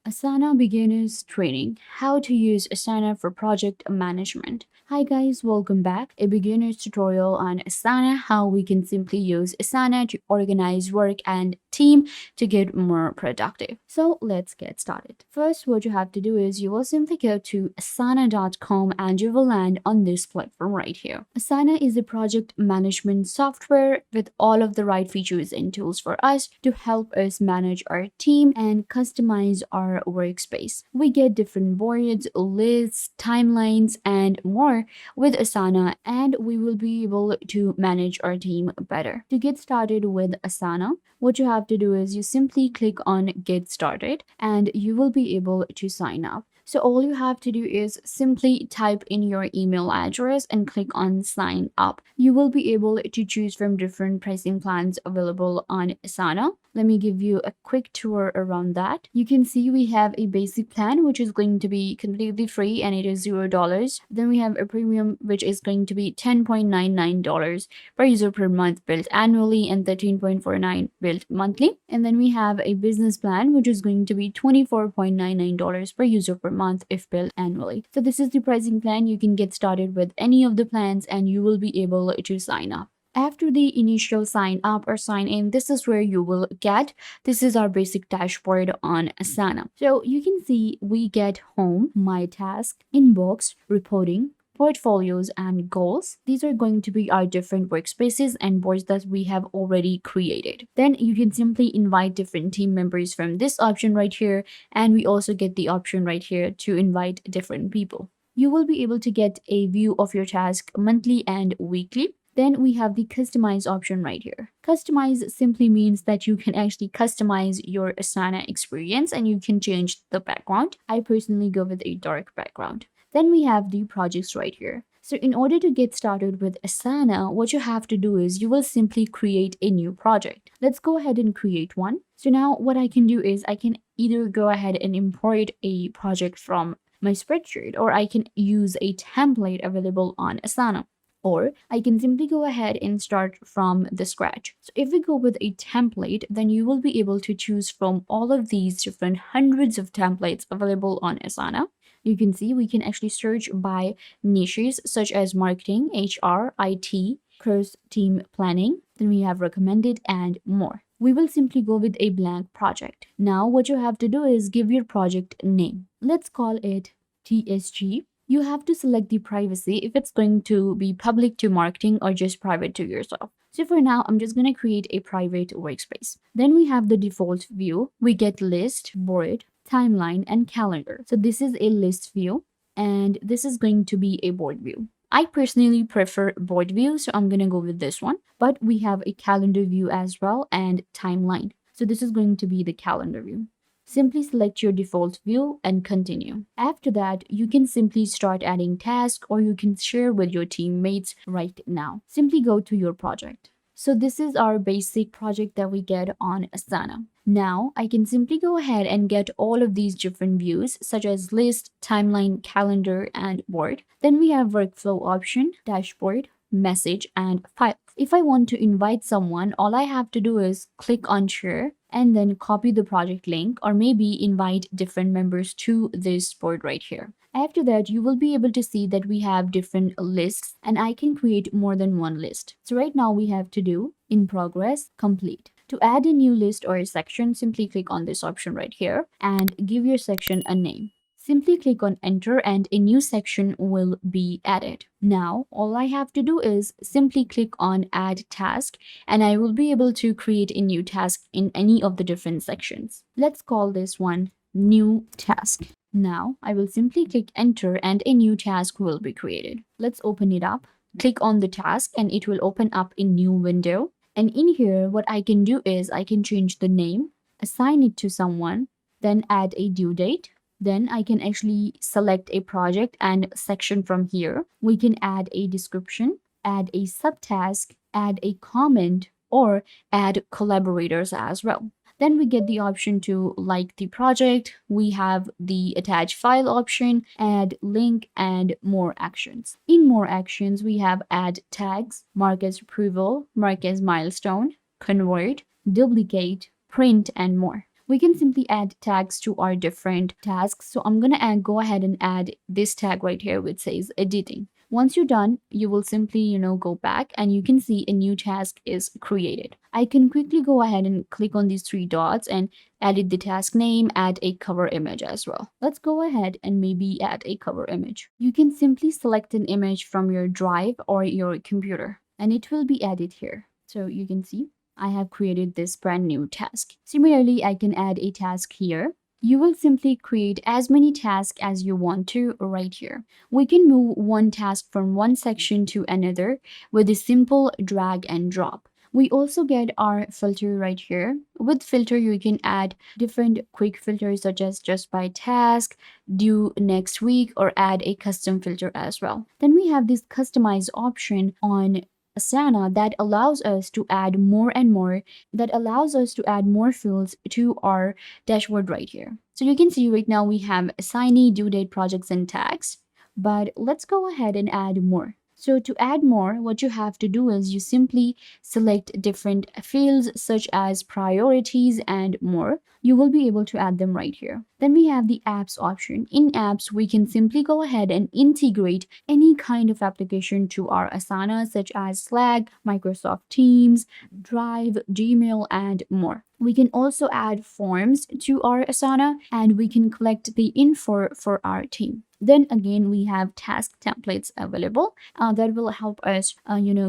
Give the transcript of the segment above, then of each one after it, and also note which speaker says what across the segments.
Speaker 1: Asana Beginner's Training, How to Use Asana for Project Management. Hi guys, welcome back. A beginner's tutorial on Asana, how we can simply use Asana to organize work and team to get more productive. So let's get started. First, what you have to do is you will simply go to asana.com and you will land on this platform right here. Asana is a project management software with all of the right features and tools for us to help us manage our team and customize our workspace. We get different boards, lists, timelines, and more with Asana, and we will be able to manage our team better. To get started with Asana, what you have to do is you simply click on Get Started and you will be able to sign up. So all you have to do is simply type in your email address and click on sign up. You will be able to choose from different pricing plans available on Asana. Let me give you a quick tour around that. You can see we have a basic plan, which is going to be completely free and it is $0. Then we have a premium, which is going to be $10.99 per user per month billed annually and $13.49 billed monthly. And then we have a business plan, which is going to be $24.99 per user per month if billed annually. So this is the pricing plan. You can get started with any of the plans and you will be able to sign up. After the initial sign up or sign in, this is where you will get, this is our basic dashboard on Asana. So you can see we get home, my task, inbox, reporting, portfolios, and goals. These are going to be our different workspaces and boards that we have already created. Then you can simply invite different team members from this option right here. And we also get the option right here to invite different people. You will be able to get a view of your task monthly and weekly. Then we have the customize option right here. Customize simply means that you can actually customize your Asana experience and you can change the background. I personally go with a dark background. Then we have the projects right here. So in order to get started with Asana, what you have to do is you will simply create a new project. Let's go ahead and create one. So now what I can do is I can either go ahead and import a project from my spreadsheet, or I can use a template available on Asana. Or I can simply go ahead and start from the scratch. So if we go with a template, then you will be able to choose from all of these different hundreds of templates available on Asana. You can see we can actually search by niches such as marketing, HR, IT, cross-team planning. Then we have recommended and more. We will simply go with a blank project. Now what you have to do is give your project a name. Let's call it TSG. You have to select the privacy if it's going to be public to marketing or just private to yourself. So for now, I'm just going to create a private workspace. Then we have the default view. We get list, board, timeline, and calendar. So this is a list view and this is going to be a board view. I personally prefer board view, so I'm going to go with this one. But we have a calendar view as well and timeline. So this is going to be the calendar view. Simply select your default view and continue. After that, you can simply start adding tasks or you can share with your teammates right now. Simply go to your project. So this is our basic project that we get on Asana. Now I can simply go ahead and get all of these different views such as list, timeline, calendar, and board. Then we have workflow option, dashboard, message, and file. If I want to invite someone, all I have to do is click on share and then copy the project link or maybe invite different members to this board right here. After that, you will be able to see that we have different lists and I can create more than one list. So right now we have to do in progress, complete. To add a new list or a section, simply click on this option right here and give your section a name. Simply click on enter and a new section will be added. Now, all I have to do is simply click on add task and I will be able to create a new task in any of the different sections. Let's call this one new task. Now, I will simply click enter and a new task will be created. Let's open it up. Click on the task and it will open up a new window. And in here, what I can do is I can change the name, assign it to someone, then add a due date. Then I can actually select a project and section from here. We can add a description, add a subtask, add a comment, or add collaborators as well. Then we get the option to like the project. We have the attach file option, add link, and more actions. In more actions, we have add tags, mark as approval, mark as milestone, convert, duplicate, print, and more. We can simply add tags to our different tasks. So I'm gonna go ahead and add this tag right here, which says editing. Once you're done, you will simply, go back and you can see a new task is created. I can quickly go ahead and click on these three dots and edit the task name, add a cover image as well. Let's go ahead and maybe add a cover image. You can simply select an image from your drive or your computer and it will be added here. So you can see I have created this brand new task. Similarly, I can add a task here. You will simply create as many tasks as you want to right here. We can move one task from one section to another with a simple drag and drop. We also get our filter right here. With filter, you can add different quick filters such as just by task, due next week, or add a custom filter as well. Then we have this customize option on Asana that allows us to add more and more, that allows us to add more fields to our dashboard right here. So you can see right now we have assignee, due date, projects, and tags, but let's go ahead and add more. So to add more, what you have to do is you simply select different fields such as priorities and more. You will be able to add them right here. Then we have the apps option. In apps, we can simply go ahead and integrate any kind of application to our Asana, such as Slack, Microsoft Teams, Drive, Gmail, and more. We can also add forms to our Asana and we can collect the info for our team. Then again, we have task templates available that will help us,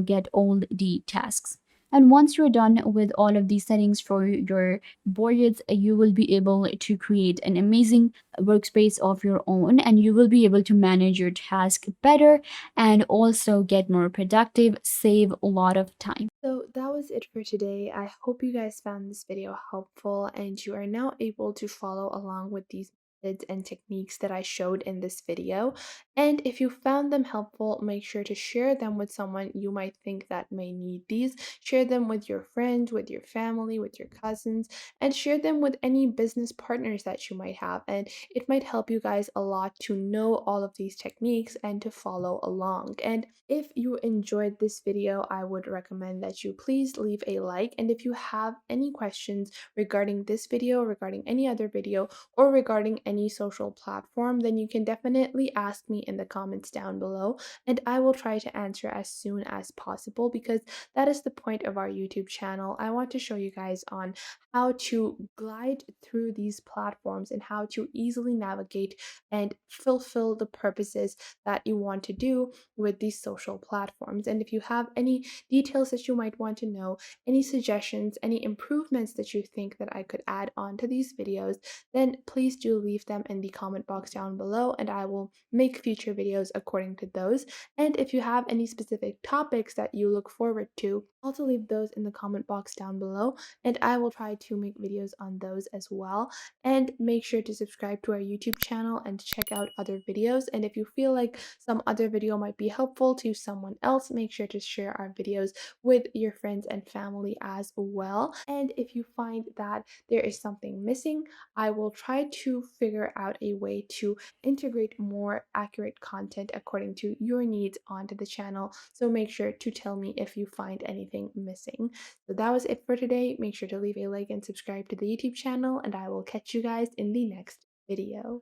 Speaker 1: get all the tasks. And once you're done with all of these settings for your boards, you will be able to create an amazing workspace of your own and you will be able to manage your task better and also get more productive, save a lot of time.
Speaker 2: So that was it for today. I hope you guys found this video helpful and you are now able to follow along with these methods and techniques that I showed in this video. And if you found them helpful, make sure to share them with someone you might think that may need these. Share them with your friends, with your family, with your cousins, and share them with any business partners that you might have. And it might help you guys a lot to know all of these techniques and to follow along. And if you enjoyed this video, I would recommend that you please leave a like. And if you have any questions regarding this video, regarding any other video, or regarding any social platform, then you can definitely ask me in the comments down below. And I will try to answer as soon as possible because that is the point of our YouTube channel. I want to show you guys on how to glide through these platforms and how to easily navigate and fulfill the purposes that you want to do with these social platforms. And if you have any details that you might want to know, any suggestions, any improvements that you think that I could add on to these videos, then please do leave them in the comment box down below and I will make future videos according to those. And if you have any specific topics that you look forward to, also leave those in the comment box down below and I will try to make videos on those as well. And make sure to subscribe to our YouTube channel and check out other videos. And if you feel like some other video might be helpful to someone else, make sure to share our videos with your friends and family as well. And if you find that there is something missing, I will try to figure out a way to integrate more accurate content according to your needs onto the channel. So make sure to tell me if you find anything missing. So that was it for today. Make sure to leave a like and subscribe to the YouTube channel, and I will catch you guys in the next video.